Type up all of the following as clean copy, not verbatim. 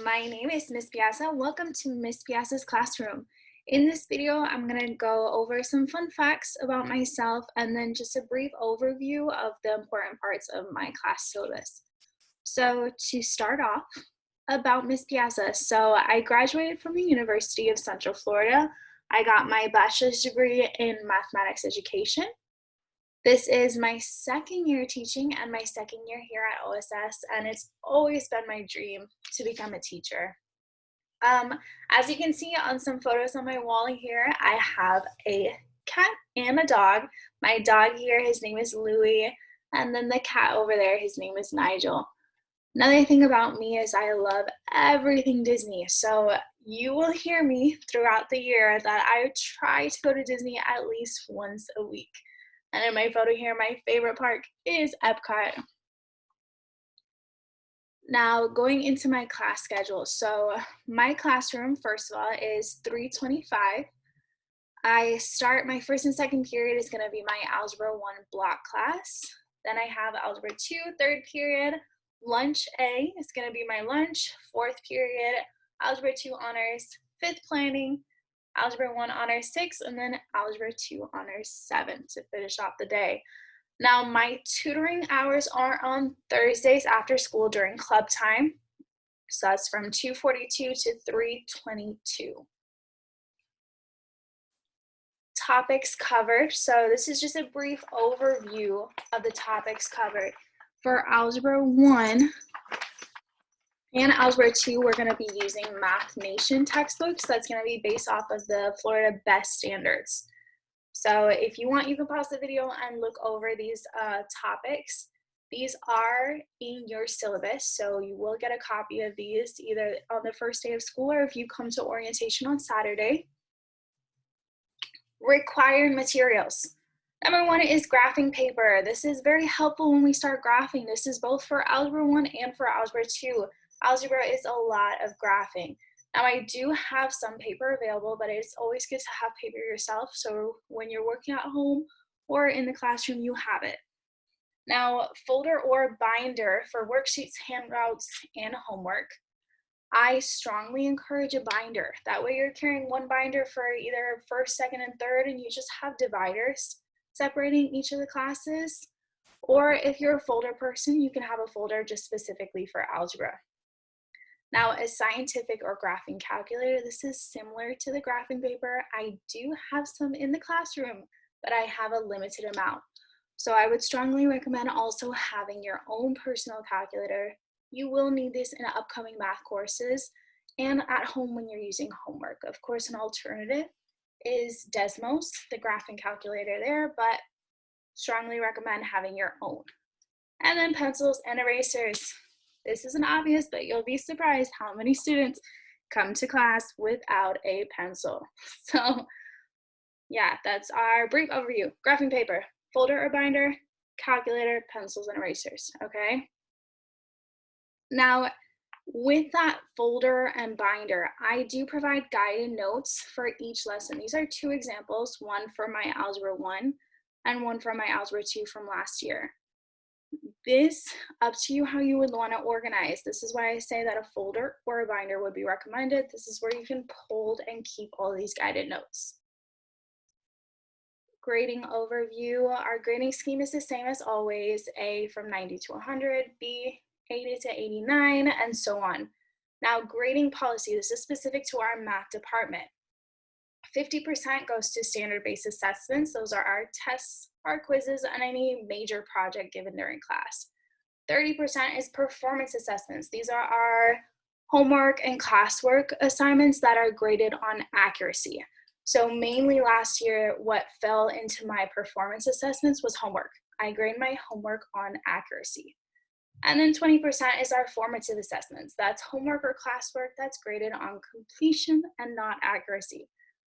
My name is Miss Piazza. Welcome to Miss Piazza's classroom. In this video, I'm going to go over some fun facts about myself and then just a brief overview of the important parts of my class syllabus. So to start off, about Miss Piazza. So I graduated from the University of Central Florida. I got my bachelor's degree in mathematics education. This is my second year teaching and my second year here at OSS, and it's always been my dream to become a teacher. As you can see on some photos on my wall here, I have a cat and a dog. My dog here, his name is Louie, and then the cat over there, his name is Nigel. Another thing about me is I love everything Disney, so you will hear me throughout the year that I try to go to Disney at least once a week. And in my photo here, my favorite park is Epcot. Now, going into my class schedule. So my classroom, first of all, is 325. I start my first and second period is going to be my Algebra 1 block class. Then I have Algebra 2, third period. Lunch A is going to be my lunch. Fourth period, Algebra 2 honors. Fifth planning, Algebra 1 honors 6, and then Algebra 2 honors 7 to finish off the day. Now, my tutoring hours are on Thursdays after school during club time. So that's from 2:42 to 3:22. Topics covered. So this is just a brief overview of the topics covered. For Algebra 1 and Algebra 2, we're going to be using Math Nation textbooks. That's going to be based off of the Florida Best Standards. So if you want, you can pause the video and look over these topics. These are in your syllabus, so you will get a copy of these either on the first day of school or if you come to orientation on Saturday. Required materials. Number 1 is graphing paper. This is very helpful when we start graphing. This is both for Algebra 1 and for Algebra 2. Algebra is a lot of graphing. Now, I do have some paper available, but it's always good to have paper yourself, so when you're working at home or in the classroom, you have it. Now, folder or binder for worksheets, handouts, and homework. I strongly encourage a binder. That way you're carrying one binder for either first, second, and third, and you just have dividers separating each of the classes. Or if you're a folder person, you can have a folder just specifically for algebra. Now, a scientific or graphing calculator, this is similar to the graphing paper. I do have some in the classroom, but I have a limited amount. So I would strongly recommend also having your own personal calculator. You will need this in upcoming math courses and at home when you're using homework. Of course, an alternative is Desmos, the graphing calculator there, but strongly recommend having your own. And then pencils and erasers. This isn't obvious, but you'll be surprised how many students come to class without a pencil. So yeah, that's our brief overview. Graphing paper, folder or binder, calculator, pencils, and erasers, okay? Now, with that folder and binder, I do provide guided notes for each lesson. These are 2 examples, one for my Algebra 1 and one for my Algebra 2 from last year. This, up to you how you would want to organize. This is why I say that a folder or a binder would be recommended. This is where you can hold and keep all these guided notes. Grading overview. Our grading scheme is the same as always. A from 90 to 100, B 80 to 89, and so on. Now, grading policy. This is specific to our math department. 50% goes to standard-based assessments. Those are our tests, our quizzes, and any major project given during class. 30% is performance assessments. These are our homework and classwork assignments that are graded on accuracy. So mainly last year, what fell into my performance assessments was homework. I grade my homework on accuracy. And then 20% is our formative assessments. That's homework or classwork that's graded on completion and not accuracy.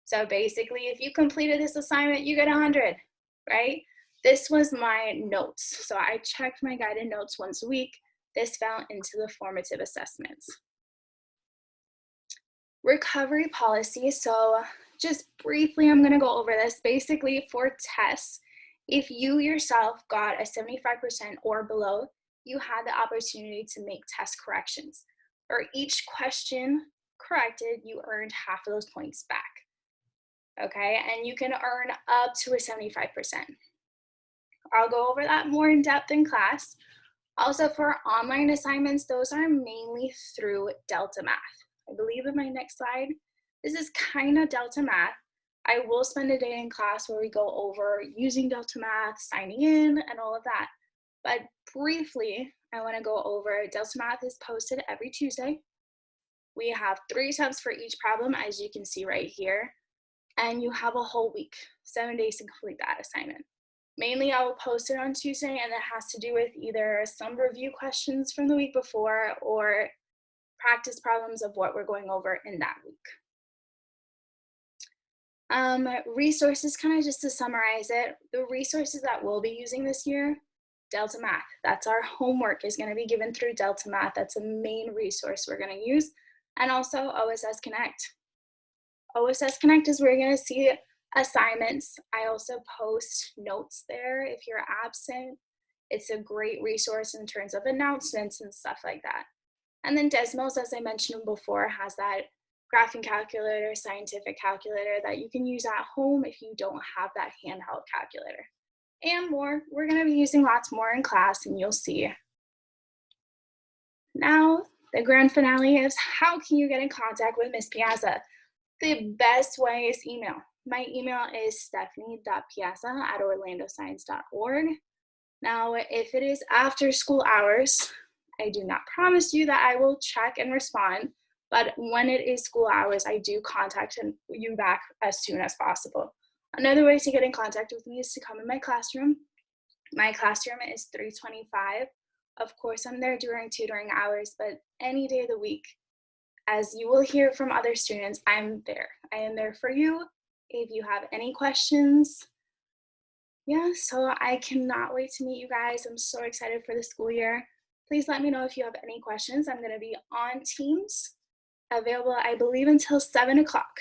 So basically, if you completed this assignment, you get 100, right? This was my notes. So I checked my guided notes once a week. This fell into the formative assessments. Recovery policy. So just briefly, I'm going to go over this. Basically, for tests, if you yourself got a 75% or below, you had the opportunity to make test corrections. or each question corrected, you earned half of those points back. Okay, and you can earn up to a 75%. I'll go over that more in depth in class. Also, for online assignments, those are mainly through Delta Math. I believe in my next slide, this is kind of Delta Math. I will spend a day in class where we go over using Delta Math, signing in, and all of that. But briefly, I want to go over Delta Math is posted every Tuesday. We have 3 attempts for each problem, as you can see right here. And you have a whole week, 7 days to complete that assignment. Mainly, I will post it on Tuesday, and it has to do with either some review questions from the week before or practice problems of what we're going over in that week. Resources, kind of just to summarize it, the resources that we'll be using this year, Delta Math. That's our homework is going to be given through Delta Math. That's a main resource we're going to use. And also OSS Connect. OSS Connect is where you're going to see assignments. I also post notes there if you're absent. It's a great resource in terms of announcements and stuff like that. And then Desmos, as I mentioned before, has that graphing calculator, scientific calculator that you can use at home if you don't have that handheld calculator. And more, we're going to be using lots more in class, and you'll see. Now, the grand finale is how can you get in contact with Ms. Piazza? The best way is email. My email is stephanie.piazza@orlandoscience.org. Now, if it is after school hours, I do not promise you that I will check and respond, but when it is school hours, I do contact you back as soon as possible. Another way to get in contact with me is to come in my classroom. My classroom is 325. Of course, I'm there during tutoring hours, but any day of the week, as you will hear from other students, I'm there. I am there for you if you have any questions. Yeah, so I cannot wait to meet you guys. I'm so excited for the school year. Please let me know if you have any questions. I'm going to be on Teams, available, I believe, until 7 o'clock.